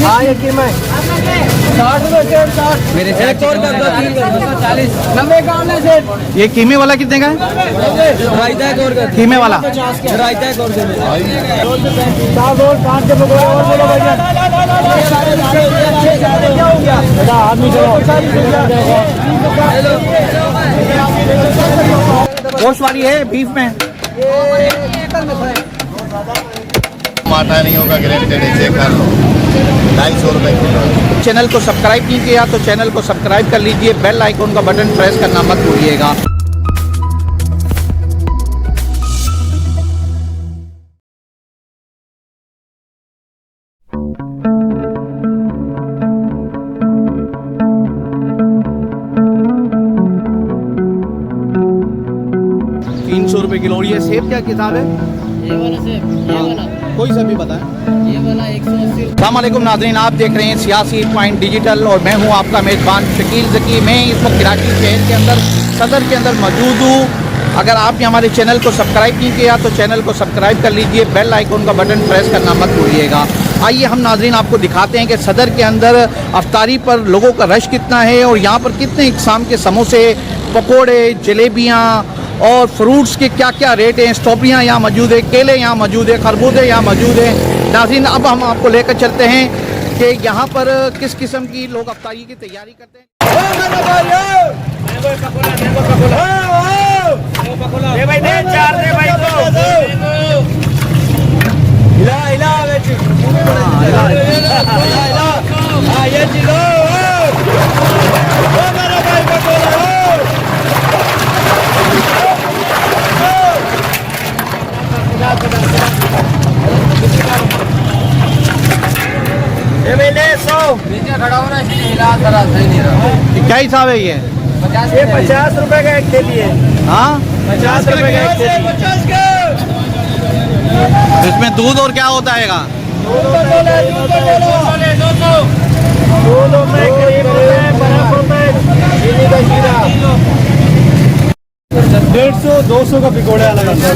हाँ ये कीमा है 60 रुपए 60 मेरे एक और कर दो 40 90 का ऑनलाइन सेट। ये कीमे वाला कितने का है? रायता एक और कर कीमे वाला रायता एक और दे साग और काट के पकौड़े और बोलो भैया क्या हो गया बेटा आदमी गोश्त वाली है बीफ में माता नहीं होगा ग्रेडेड चेक कर लो 250 रुपए किलो। चैनल को सब्सक्राइब नहीं किया तो चैनल को सब्सक्राइब कर लीजिए, बेल आइकन का बटन प्रेस करना मत भूलिएगा। ₹300 किलो। और ये सेब क्या किताब है? ये वाला सेब ये वाला कोई सा भी बताएं। ये वाला 180। अस्सलामुअलैकुम नाज़रीन, आप देख रहे हैं सियासी पॉइंट डिजिटल और मैं हूं आपका मेज़बान शकील ज़की। मैं इस वक्त कराची शहर के अंदर सदर के अंदर मौजूद हूं। अगर आपने हमारे चैनल को सब्सक्राइब नहीं किया तो चैनल को सब्सक्राइब कर लीजिए, बेल आइकन का बटन प्रेस करना मत भूलिएगा। आइए हम नाज़रीन आपको दिखाते हैं कि सदर के अंदर अफ्तारी पर लोगों का रश कितना है और यहाँ पर कितने इक़साम के समोसे, पकोड़े, जलेबियाँ और फ्रूट्स के क्या क्या रेट हैं। स्ट्रॉबेरियाँ यहाँ मौजूद है, केले यहाँ मौजूद है, खरबूजे यहाँ मौजूद है। नाज़रीन अब हम आपको लेकर चलते हैं कि यहाँ पर किस किस्म की लोग अफ्तारी की तैयारी करते हैं। क्या हिसाब है ये? 50 रुपए का एक थैली है। हाँ 50 रुपए का एक थैली। इसमें दूध और क्या होता है? दूध में क्रीम में बर्फ में चीनी का शीरा 150-200 का पिकोड़े अलग आता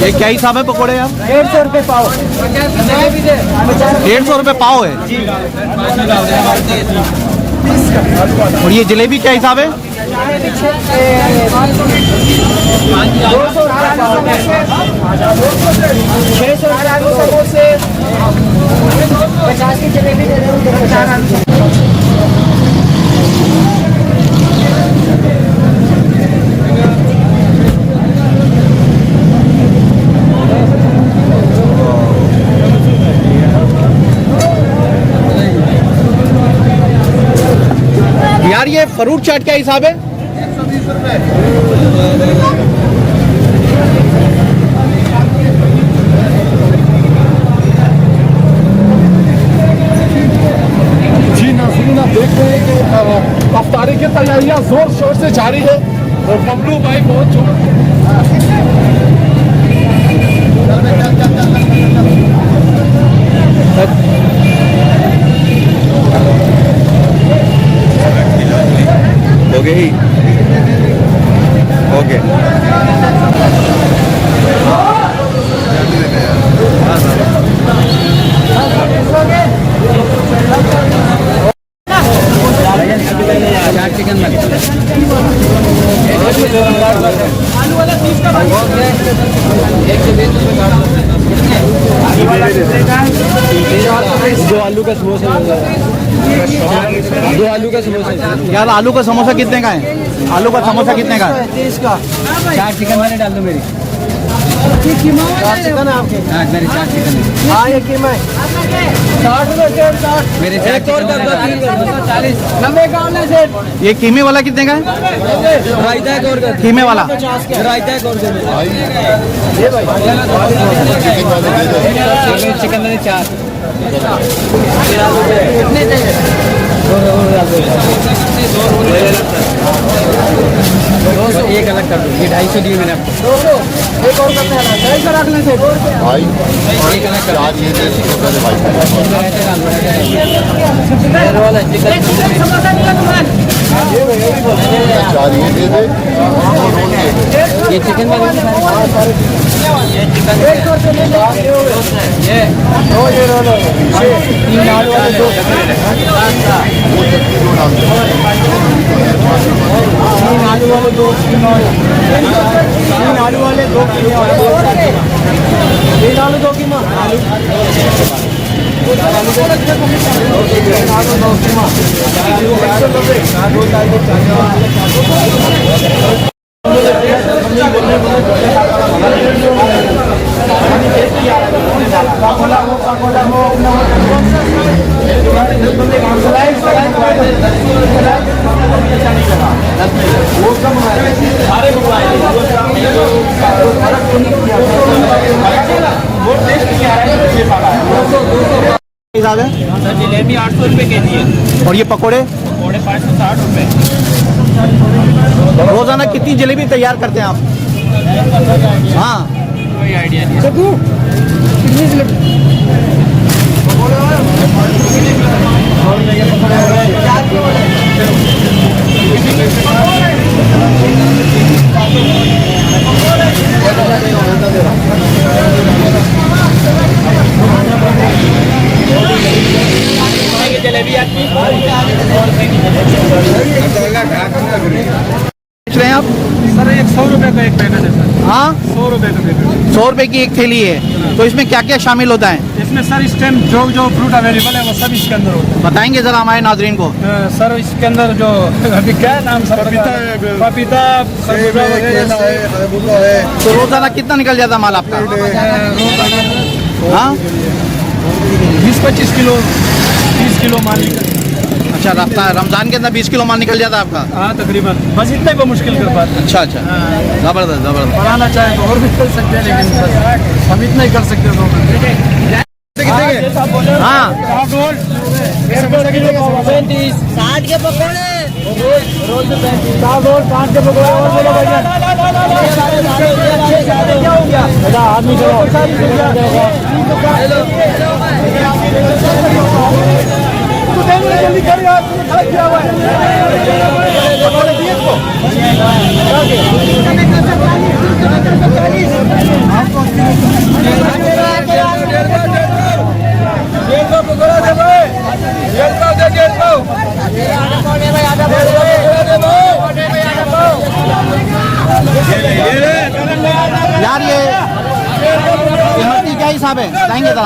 ये क्या हिसाब है पकोड़े यार? 150 रुपए पाव। 150 रुपए पाव है। और ये जलेबी क्या हिसाब है? 50 की जलेबी दे दो। यार ये फ्रूट चाट क्या हिसाब है? 120 रुपए। जी नाज़रीन, आप देख रहे हैं कि अफ्तारी की तैयारियां जोर शोर से जारी है और बबलू भाई बहुत हो गई ओके। चाट चिकन आलू वाला 30 का 120 रुपए। 2 आलू का समोसा 2 आलू का समोसा। यार आलू का समोसा कितने का है? आलू का समोसा कितने का है? 30 का। चाट चिकन मैंने डाल दो मेरी। चिकन है आपके? हाँ मेरे 4 चिकन है। हाँ ये कीमा है 60 रुपए सेठ 60 मेरे एक 4 और चिकन कर दो है। 3 कर दो 40 90 का ऑनलाइन सेठ ये कीमे वाला कितने का है? रायता एक और कर दो। कीमे वाला रायता एक और कर दो। ये भाई चिकन वाले दे दो मेरे चिकन है 4। कितने चाहिए एक अलग कर दो। ये 250 दिए मैंने आपको। 200 एक और करते हैं 250 रख लें सेठ भाई चार ये दे दो पहले भाई चार ये दे दे ये चिकन वाले ये चिकन एक सौ रुपये ले लो ये दो ये रोलो 3 आलू वाले 2 वो चटनी दो डाल दो 3 आलू वाले 2 3 आलू वाले 2 कीमा वाले 3 आलू 2 कीमा आलू 2 कीमा हिसाब है? सर जलेबी 800 रुपये के जी है। और ये पकोड़े पकौड़े 560 रुपये। रोजाना कितनी जलेबी तैयार करते हैं आप? हाँ कोई आइडिया नहीं। जलेबी आपकी बेच रहे हैं आप? सर 100 रुपए का एक पैकेट है सर हाँ 100 रुपए का पैकेट 100 रुपए की एक थैली है। तो इसमें क्या क्या शामिल होता है इसमें सर इस टाइम जो फ्रूट अवेलेबल है वो सब इसके अंदर होता बताएंगे जरा हमारे नाजरीन को। है सर इसके अंदर जो अभी क्या नाम सर पपीता खरबूजा वगैरह तो रोजाना कितना निकल जाता है माल आपका? हाँ 20-25 किलो 30 किलो माल निकल अच्छा रमजान के अंदर 20 किलो माल निकल जाता है आपका? हाँ तकरीबन बस इतने को मुश्किल कर पाते हैं अच्छा अच्छा जबरदस्त जबरदस्त। बढ़ाना चाहे तो और भी कर सकते हैं लेकिन सर हम इतना ही कर सकते हैं हाँ 60 के पकौड़े रोज 5 के पकौड़े और बोलो भैया क्या हो गया आदमी जल्दी कर यार खड़ा किया हुआ है पकौड़े दिए इसको पकौड़ा दे भाई 150 यार ये मछली क्या हिसाब है बताएंगे जरा?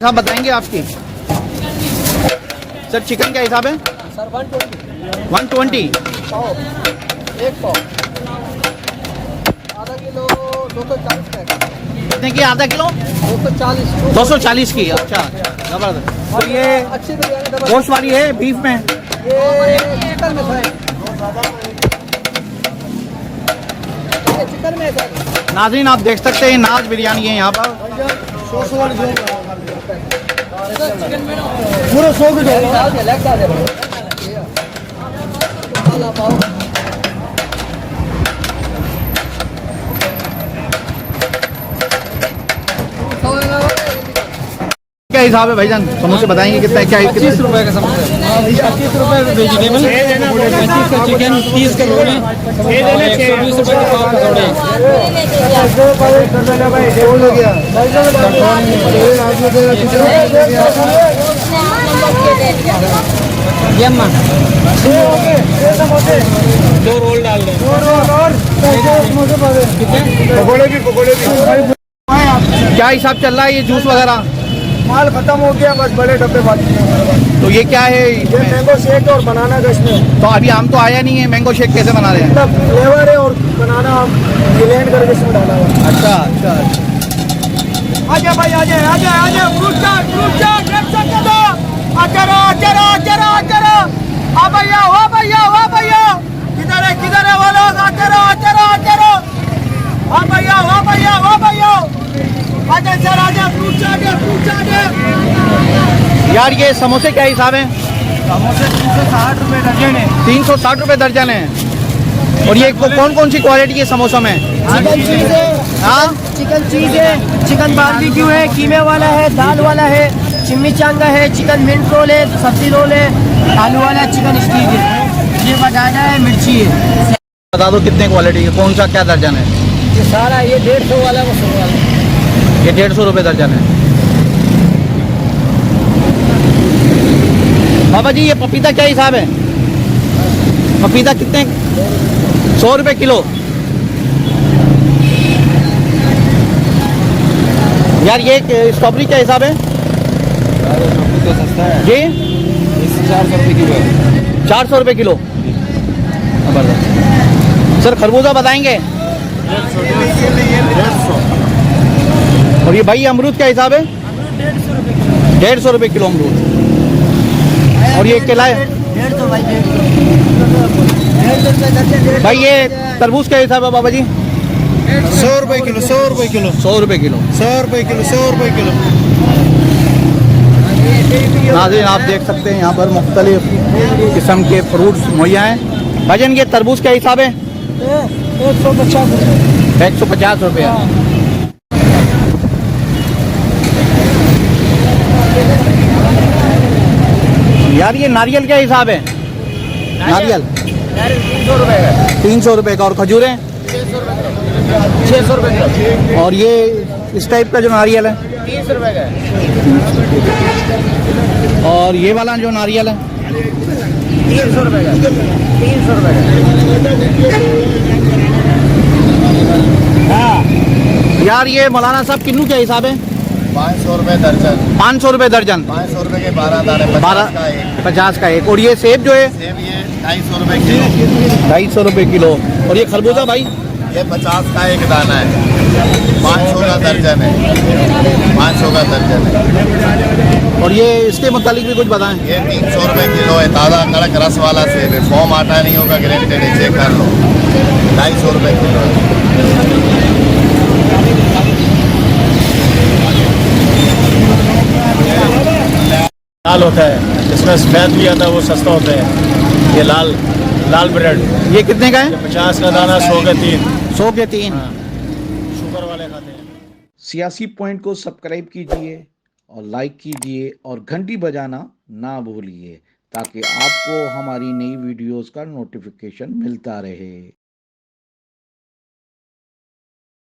साहब बताएंगे आपकी सर चिकन क्या हिसाब है? सर 120 एक पाव आधा किलो 240 का कितने की? आधा किलो 240 240 की। अच्छा जबरदस्त। तो ये अच्छी बिरयानी दबा गोश्त वाली है बीफ में? ये चिकन में है ये चिकन में है सर नाज़रीन आप देख सकते हैं नाज बिरयानी है यहाँ पर। पूरा 100 की डाल दे लेग डाल दे मसाला पाव क्या हिसाब है भाईजान? समोसे बताएंगे कितना क्या? 25 रुपये का समोसा। 25 रुपये वेजिटेबल, 25 का चिकन, 30 का रोल, 120 रुपये के पाव पकौड़े। ये अम्मा 2 रोल डाल दें। क्या हिसाब चल रहा है ये जूस वगैरह? माल खत्म हो गया, बस बड़े डब्बे बाकी हैं हमारे पास। तो ये क्या है ये इसमें? मैंगो शेक और बनाना कश्मीर, तो अभी आम तो आया नहीं है, मैंगो शेक कैसे बना रहे हैं? मतलब फ्लेवर है और बनाना हम ब्लेंड करके इसमें डाला हुआ है। अच्छा अच्छा अच्छा। आजा भाई आजा आजा आजा, फ्रूट चाट एक सकते दो, आचरा आचरा आचरा आचरा, आ भैया हो भैया हो भैया, किधर है वो लोग, आचरा आचरा आचरा, हाँ भैया हो भैया हो भैया, आजा सर आजा, फ्रूट चाट है। यार ये समोसे क्या हिसाब है? समोसे 360 रुपये दर्जन है। 360 रुपये दर्जन है। और ये कौन कौन सी क्वालिटी के समोसों में? चिकन चीज है, हाँ, चिकन चीज है, चिकन बारबेक्यू है, कीमे वाला है, दाल वाला है, चिमिचांगा है, चिकन मिंट रोल है, सब्जी रोल है, आलू वाला चिकन स्टीक है, ये बटाटा है, मिर्ची है। बता दो कितने क्वालिटी के, कौन सा क्या दर्जन है? ये सारा ये 150 वाला वो 100 वाला। ये 150 रुपये दर्जन है। बाबा जी ये पपीता क्या हिसाब है? पपीता कितने? 100 रुपये किलो। यार ये स्ट्रॉबेरी क्या हिसाब है? तो सस्ता है, जी 400 रुपये किलो है। 400 रुपये किलो। सर खरबूजा बताएंगे? 150। और ये भाई अमरूद क्या हिसाब है? 150 रुपये किलो अमरूद। और ये केला है 150 भाई, 150 भाई, ये तरबूज क्या हिसाब है बाबा जी? 100 रुपये किलो, 100 रुपये किलो, 100 रुपये किलो। 100 रुपये किलो, 100 रुपये किलो। नाज़रीन आप देख सकते हैं यहाँ पर मुख्तलिफ किस्म के फ्रूट्स मुहैया हैं। भाईजान ये तरबूज क्या हिसाब है? 150 रुपये। 150 रुपये। यार ये नारियल क्या हिसाब है? नारियल 300 रुपये का, 300 रुपये का। और खजूरें? 600 रुपये का, और ये इस टाइप का जो नारियल है? 30 रुपये का, और ये वाला जो नारियल है? 300 रुपये का, 300 रुपये का। यार ये मौलाना साहब किन्नू क्या हिसाब है? 500 रुपये दर्जन। 500 रुपये दर्जन। 500 रुपये के 12 दाने, 50 12 का एक। 50 का एक। और ये सेब जो है? सेब ये 250 रुपये किलो। 250 रुपये किलो। और ये खरबूजा भाई? ये 50 का एक दाना है, 500 का दर्जन है, 500 का दर्जन है। और ये इसके मुतालिक भी कुछ बताएं। ये 300 रुपये किलो है, ताज़ा कड़क रस वाला सेब है, फॉर्म आटा नहीं होगा, ग्रेटेड है, चेक कर लो। 250 रुपये किलो है। लाल होता है, इसमें सफ़ेद भी आता है, वो सस्ता होता है। ये लाल ब्रेड ये कितने का है? 50 का दाना, 100 के 3। 100 के 3। शुगर वाले खाते हैं। सियासी पॉइंट को सब्सक्राइब कीजिए और लाइक कीजिए और घंटी बजाना ना भूलिए ताकि आपको हमारी नई वीडियोस का नोटिफिकेशन मिलता रहे।